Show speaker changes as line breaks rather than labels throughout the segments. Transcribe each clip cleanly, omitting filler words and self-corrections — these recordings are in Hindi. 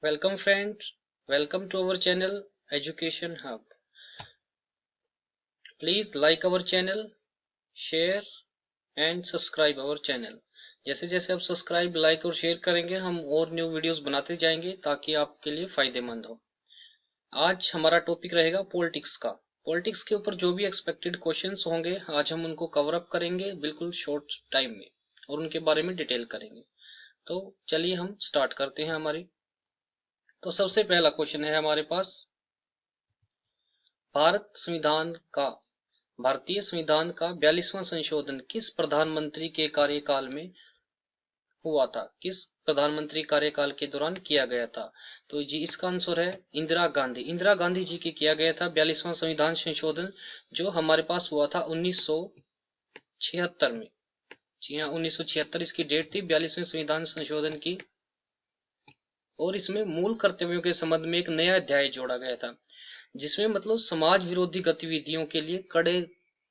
Welcome friends, welcome to our channel Education Hub. Please like our channel, share and subscribe our channel. जैसे जैसे आप सब्सक्राइब, लाइक और शेयर करेंगे हम और न्यू वीडियोस बनाते जाएंगे ताकि आपके लिए फायदेमंद हो। आज हमारा टॉपिक रहेगा पॉलिटिक्स का। पॉलिटिक्स के ऊपर जो भी एक्सपेक्टेड क्वेश्चंस होंगे आज हम उनको कवर अप करेंगे बिल्कुल शॉर्ट टाइम में और उनके बारे में डिटेल करेंगे। तो चलिए हम स्टार्ट करते हैं हमारी। तो सबसे पहला क्वेश्चन है हमारे पास, भारतीय संविधान का 42वां संशोधन किस प्रधानमंत्री के कार्यकाल में हुआ था? किस प्रधानमंत्री कार्यकाल के दौरान किया गया था? तो जी इसका आंसर है इंदिरा गांधी जी के किया गया था 42वां संविधान संशोधन, जो हमारे पास हुआ था 1976 में। जी हाँ, 1976 इसकी डेट थी 42वें संविधान संशोधन की। और इसमें मूल कर्तव्यों के संबंध में एक नया अध्याय जोड़ा गया था, जिसमें मतलब समाज विरोधी गतिविधियों के लिए कड़े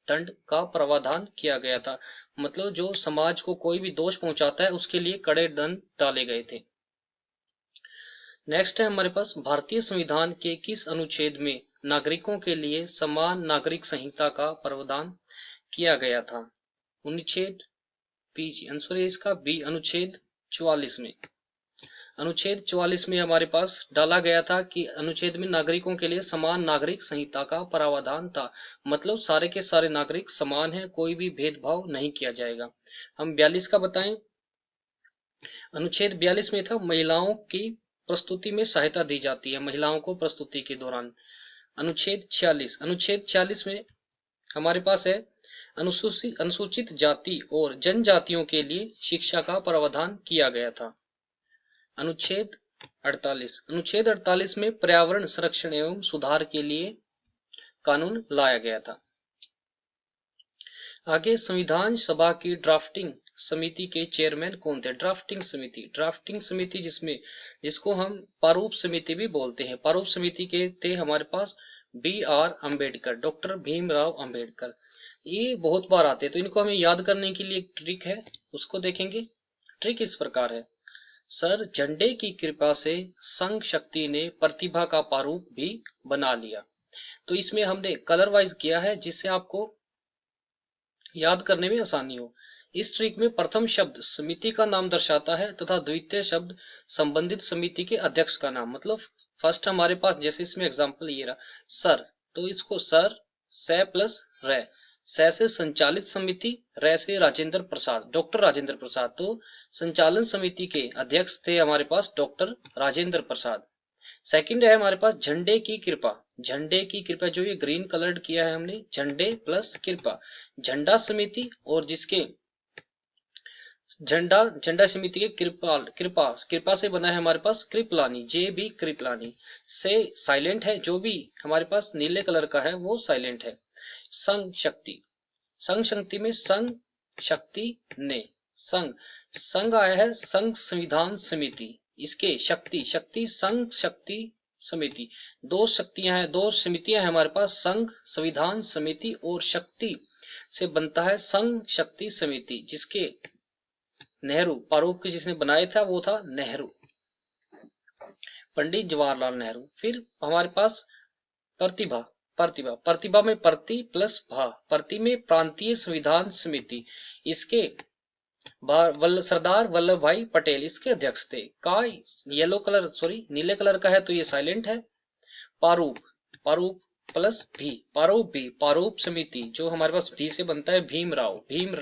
दंड का प्रावधान किया गया था। मतलब जो समाज को कोई भी दोष पहुंचाता है उसके लिए कड़े दंड डाले गए थे। नेक्स्ट है हमारे पास, भारतीय संविधान के किस अनुच्छेद में नागरिकों के लिए समान नागरिक संहिता का प्रावधान किया गया था? अनुच्छेद बी, आंसर है इसका बी, अनुच्छेद 44 में। अनुच्छेद 44 में हमारे पास डाला गया था कि अनुच्छेद में नागरिकों के लिए समान नागरिक संहिता का प्रावधान था। मतलब सारे के सारे नागरिक समान हैं, कोई भी भेदभाव नहीं किया जाएगा। हम 42 का बताएं। अनुच्छेद 42 में था महिलाओं की प्रस्तुति में सहायता दी जाती है, महिलाओं को प्रस्तुति के दौरान। अनुच्छेद 46 में हमारे पास है अनुसूचित जाति और जनजातियों के लिए शिक्षा का प्रावधान किया गया था। अनुच्छेद 48 में पर्यावरण संरक्षण एवं सुधार के लिए कानून लाया गया था। आगे, संविधान सभा की ड्राफ्टिंग समिति के चेयरमैन कौन थे? ड्राफ्टिंग समिति जिसको हम प्रारूप समिति भी बोलते हैं। प्रारूप समिति के थे हमारे पास BR अम्बेडकर, डॉक्टर भीमराव अम्बेडकर। ये बहुत बार आते हैं तो इनको हमें याद करने के लिए एक ट्रिक है, उसको देखेंगे। ट्रिक इस प्रकार है, सर झंडे की कृपा से संघ शक्ति ने प्रतिभा का प्रारूप भी बना लिया। तो इसमें हमने कलर वाइज किया है जिससे आपको याद करने में आसानी हो। इस ट्रिक में प्रथम शब्द समिति का नाम दर्शाता है तथा द्वितीय शब्द संबंधित समिति के अध्यक्ष का नाम। मतलब फर्स्ट हमारे पास जैसे इसमें एग्जांपल ये रहा सर, तो इसको सर से प्लस रे, से संचालित समिति, रे से राजेंद्र प्रसाद, डॉक्टर राजेंद्र प्रसाद। तो संचालन समिति के अध्यक्ष थे हमारे पास डॉक्टर राजेंद्र प्रसाद। सेकंड है हमारे पास झंडे की कृपा, जो ये ग्रीन कलर्ड किया है हमने, झंडे प्लस कृपा, झंडा समिति और जिसके झंडा समिति के कृपा से बना है हमारे पास कृपलानी, JB कृपलानी। से साइलेंट है, जो भी हमारे पास नीले कलर का है वो साइलेंट है। संघ शक्ति में संघ शक्ति ने, संघ आया है संघ संविधान समिति, इसके शक्ति संघ शक्ति समिति। दो शक्तियां हैं, दो समितियां हैं हमारे पास, संघ संविधान समिति और शक्ति से बनता है संघ शक्ति समिति, जिसके नेहरू प्रारूप के जिसने बनाया था वो था नेहरू, पंडित जवाहरलाल नेहरू। फिर हमारे पास प्रतिभा में प्रति प्लस भा, प्रति में प्रांतीय संविधान समिति, इसके सरदार वल्लभ भाई पटेल इसके अध्यक्ष थे। का नीले कलर का है तो ये साइलेंट है। प्रारूप प्लस भी, प्रारूप समिति जो हमारे पास भी से बनता है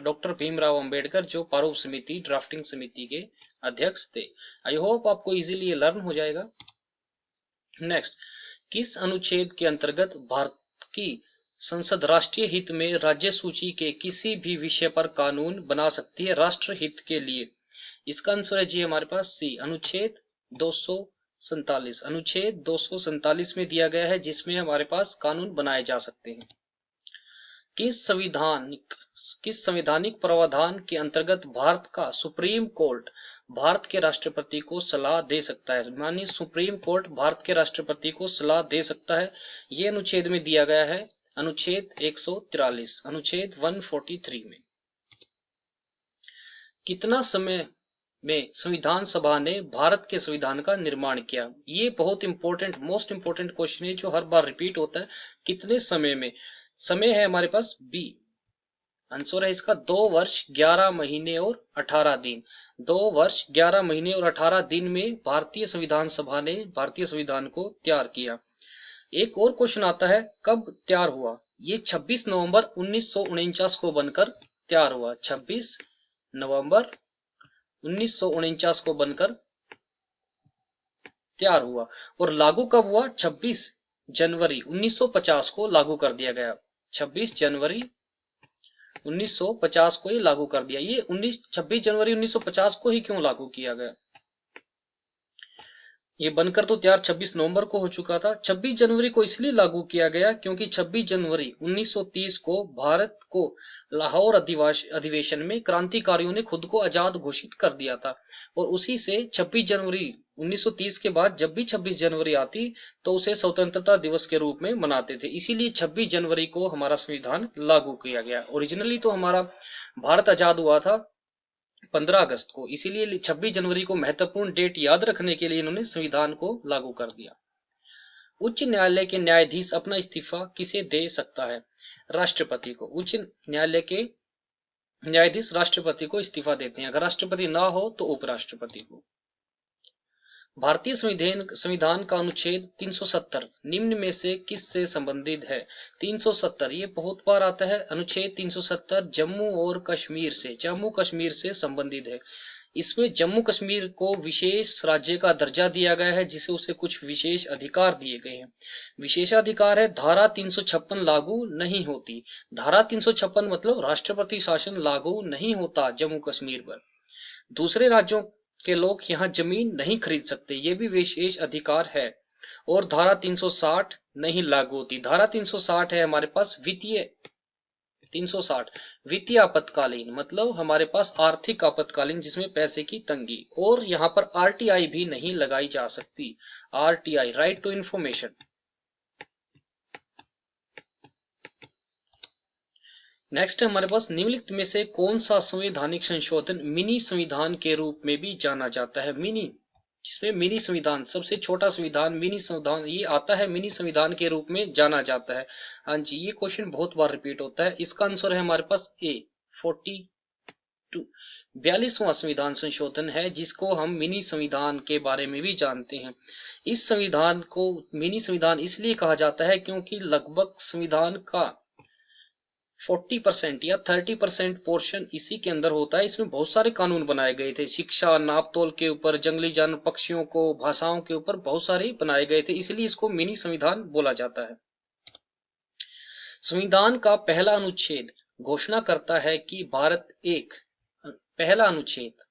डॉक्टर भीमराव अंबेडकर, जो प्रारूप समिति ड्राफ्टिंग समिति के अध्यक्ष थे। आई होप आपको इजीली ये लर्न हो जाएगा। नेक्स्ट, किस अनुच्छेद के अंतर्गत भारत की संसद राष्ट्रीय हित में राज्य सूची के किसी भी विषय पर कानून बना सकती है राष्ट्र हित के लिए? इसका आंसर है जी हमारे पास सी, अनुच्छेद 247 में दिया गया है, जिसमें हमारे पास कानून बनाए जा सकते हैं। किस संवैधानिक प्रावधान के अंतर्गत भारत का सुप्रीम कोर्ट भारत के राष्ट्रपति को सलाह दे सकता है? माननीय सुप्रीम कोर्ट भारत के राष्ट्रपति को सलाह दे सकता है, ये अनुच्छेद में दिया गया है, अनुच्छेद 143, अनुच्छेद 143 में। कितना समय में संविधान सभा ने भारत के संविधान का निर्माण किया? ये बहुत इंपॉर्टेंट, मोस्ट इंपॉर्टेंट क्वेश्चन है जो हर बार रिपीट होता है। कितने समय में? समय है हमारे पास बी, आंसर है इसका 2 वर्ष 11 महीने और 18 दिन। 2 वर्ष 11 महीने और 18 दिन में भारतीय संविधान सभा ने भारतीय संविधान को तैयार किया। एक और क्वेश्चन आता है, कब तैयार हुआ? ये 26 नवंबर 1949 को बनकर तैयार हुआ। 26 नवंबर 1949 को बनकर तैयार हुआ। और लागू कब हुआ? 26 जनवरी 1950 को लागू कर दिया गया। 26 जनवरी 1950 को ही लागू कर दिया। ये 26 जनवरी 1950 को ही क्यों लागू किया गया? ये बनकर तो तैयार 26 नवंबर को हो चुका था। 26 जनवरी को इसलिए लागू किया गया क्योंकि 26 जनवरी 1930 को भारत को लाहौर अधिवेशन में क्रांतिकारियों ने खुद को आजाद घोषित कर दिया था। और उसी से 26 जनवरी 1930 के बाद जब भी 26 जनवरी आती तो उसे स्वतंत्रता दिवस के रूप में मनाते थे। इसीलिए 26 जनवरी को हमारा संविधान लागू किया गया। ओरिजिनली तो हमारा भारत आजाद हुआ था 15 अगस्त को, इसीलिए 26 जनवरी को महत्वपूर्ण डेट याद रखने के लिए इन्होंने संविधान को लागू कर दिया। उच्च न्यायालय के न्यायाधीश अपना इस्तीफा किसे दे सकता है? राष्ट्रपति को। उच्च न्यायालय के न्यायाधीश राष्ट्रपति को इस्तीफा देते हैं। अगर राष्ट्रपति ना हो तो उपराष्ट्रपति को। भारतीय संविधान का अनुच्छेद 370 निम्न में से किस से संबंधित है? 370 ये बहुत बार आता है। अनुच्छेद 370 जम्मू और कश्मीर से, जम्मू कश्मीर से संबंधित है। इसमें जम्मू कश्मीर को विशेष राज्य का दर्जा दिया गया है, जिसे उसे कुछ विशेष अधिकार दिए गए हैं। विशेषाधिकार है धारा 356 लागू नहीं होती। धारा 356 मतलब राष्ट्रपति शासन लागू नहीं होता जम्मू कश्मीर पर। दूसरे राज्यों के लोग यहाँ जमीन नहीं खरीद सकते, ये भी विशेष अधिकार है। और धारा 360 नहीं लागू होती। धारा 360 है हमारे पास वित्तीय 360 वित्तीय आपातकालीन, मतलब हमारे पास आर्थिक आपातकालीन जिसमें पैसे की तंगी। और यहाँ पर आरटीआई भी नहीं लगाई जा सकती। RTI, right to information. Next है हमारे पास, निम्नलिखित में से कौन सा संवैधानिक संशोधन मिनी संविधान के रूप में भी जाना जाता है? मिनी, जिसमें मिनी संविधान, सबसे छोटा संविधान मिनी संविधान, ये आता है मिनी संविधान के रूप में जाना जाता है। हाँ जी, ये क्वेश्चन बहुत बार रिपीट होता है। इसका आंसर है हमारे पास ए 42। 42वां संविधान संशोधन है जिसको हम मिनी संविधान के बारे में भी जानते हैं। इस संविधान को मिनी संविधान इसलिए कहा जाता है क्योंकि लगभग संविधान का 40% या 30% पोर्शन इसी के अंदर होता है। इसमें बहुत सारे कानून बनाए गए थे, शिक्षा, नापतोल के ऊपर, जंगली जानवर पक्षियों को, भाषाओं के ऊपर बहुत सारे बनाए गए थे, इसलिए इसको मिनी संविधान बोला जाता है। संविधान का पहला अनुच्छेद घोषणा करता है कि भारत एक, पहला अनुच्छेद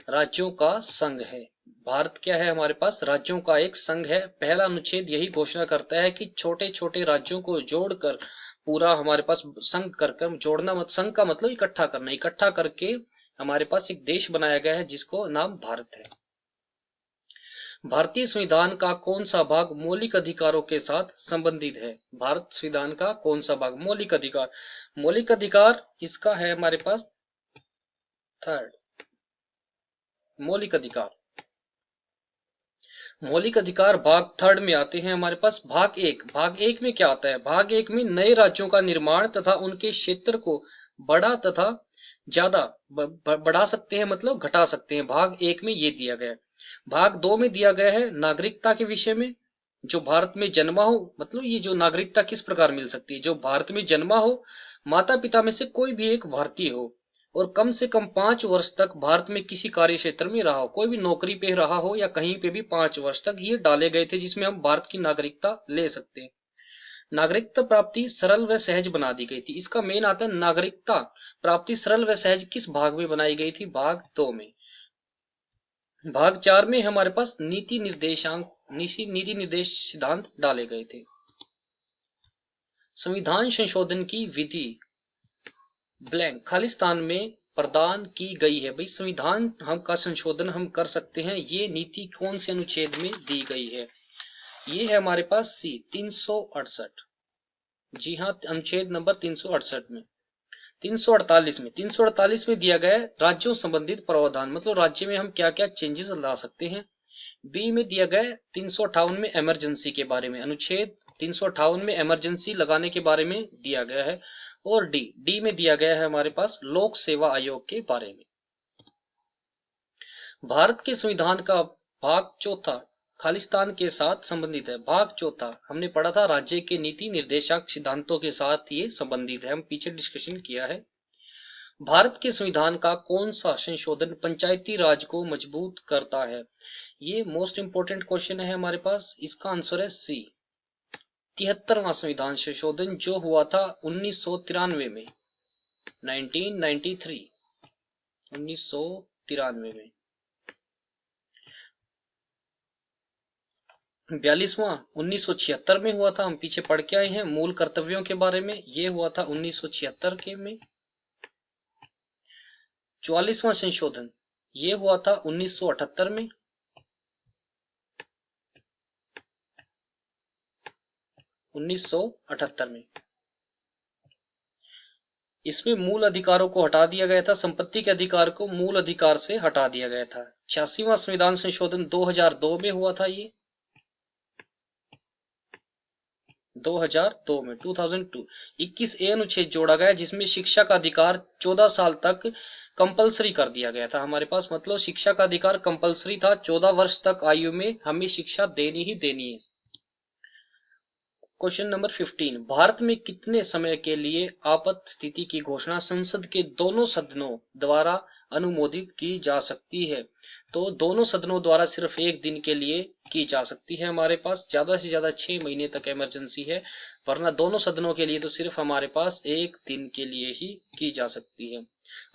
राज्यों का संघ है। भारत क्या है? हमारे पास राज्यों का एक संघ है। पहला अनुच्छेद यही घोषणा करता है कि छोटे छोटे राज्यों को जोड़कर पूरा हमारे पास संघ करके जोड़ना, मत संघ का मतलब इकट्ठा करना, इकट्ठा करके हमारे पास एक देश बनाया गया है जिसको नाम भारत है। भारतीय संविधान का कौन सा भाग मौलिक अधिकारों के साथ संबंधित है? भारत संविधान का कौन सा भाग मौलिक अधिकार? मौलिक अधिकार इसका है हमारे पास थर्ड, मौलिक अधिकार। मौलिक अधिकार भाग थर्ड में आते हैं हमारे पास। भाग एक, भाग एक में क्या आता है? भाग एक में नए राज्यों का निर्माण तथा उनके क्षेत्र को बड़ा तथा ज्यादा बढ़ा सकते हैं, मतलब घटा सकते हैं। भाग एक में ये दिया गया है। भाग दो में दिया गया है नागरिकता के विषय में, जो भारत में जन्मा हो, मतलब ये जो नागरिकता किस प्रकार मिल सकती है, जो भारत में जन्मा हो, माता पिता में से कोई भी एक भारतीय हो और कम से कम 5 वर्ष तक भारत में किसी कार्य क्षेत्र में रहा हो, कोई भी नौकरी पे रहा हो या कहीं पे भी 5 वर्ष तक, ये डाले गए थे जिसमें हम भारत की नागरिकता ले सकते हैं। नागरिकता प्राप्ति सरल व सहज बना दी गई थी। इसका मेन आता है नागरिकता प्राप्ति सरल व सहज किस भाग में बनाई गई थी? भाग 2 में। भाग 4 में हमारे पास नीति निर्देश सिद्धांत डाले गए थे। संविधान संशोधन की विधि ब्लैंक खालिस्तान में प्रदान की गई है। भाई संविधान हम का संशोधन हम कर सकते हैं, ये नीति कौन से अनुच्छेद में दी गई है? ये है हमारे पास सी 368। जी हाँ, अनुच्छेद नंबर 368 में। 348 में दिया गया है राज्यों संबंधित प्रावधान, मतलब राज्य में हम क्या क्या चेंजेस ला सकते हैं। बी में दिया गया है 358 में इमरजेंसी के बारे में, अनुच्छेद 358 में इमरजेंसी लगाने के बारे में दिया गया है। और डी में दिया गया है हमारे पास लोक सेवा आयोग के बारे में। भारत के संविधान का भाग चौथा खालिस्तान के साथ संबंधित है। भाग चौथा हमने पढ़ा था राज्य के नीति निर्देशक सिद्धांतों के साथ ये संबंधित है, हम पीछे डिस्कशन किया है। भारत के संविधान का कौन सा संशोधन पंचायती राज को मजबूत करता है? ये मोस्ट इंपोर्टेंट क्वेश्चन है हमारे पास। इसका आंसर है सी, 73वां संविधान संशोधन जो हुआ था 1993 में, 1993, 1993 में। 42वां 1976 में हुआ था, हम पीछे पढ़ के आए हैं मूल कर्तव्यों के बारे में, ये हुआ था 1976 के में। 44वां संशोधन ये हुआ था 1978 में। 1978 में इसमें मूल अधिकारों को हटा दिया गया था, संपत्ति के अधिकार को मूल अधिकार से हटा दिया गया था। 86वां संविधान संशोधन 2002 में हुआ था, ये 2002 में 2002। 21A अनुच्छेद जोड़ा गया जिसमें शिक्षा का अधिकार 14 साल तक कंपलसरी कर दिया गया था हमारे पास, मतलब शिक्षा का अधिकार कंपलसरी था, 14 वर्ष तक आयु में हमें शिक्षा देनी ही देनी है। क्वेश्चन नंबर 15, भारत में कितने समय के लिए आपात स्थिति की घोषणा संसद के दोनों सदनों द्वारा अनुमोदित की जा सकती है? तो दोनों सदनों द्वारा सिर्फ एक दिन के लिए की जा सकती है हमारे पास, ज्यादा से ज्यादा 6 महीने तक इमरजेंसी है, वरना दोनों सदनों के लिए तो सिर्फ हमारे पास एक दिन के लिए ही की जा सकती है।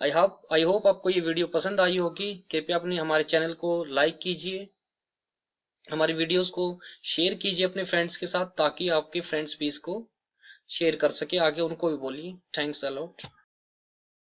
आई होप आपको ये वीडियो पसंद आई होगी। कृपया अपने हमारे चैनल को लाइक कीजिए, हमारी वीडियोस को शेयर कीजिए अपने फ्रेंड्स के साथ, ताकि आपके फ्रेंड्स भी इसको शेयर कर सके आगे, उनको भी बोलिए। Thanks a lot.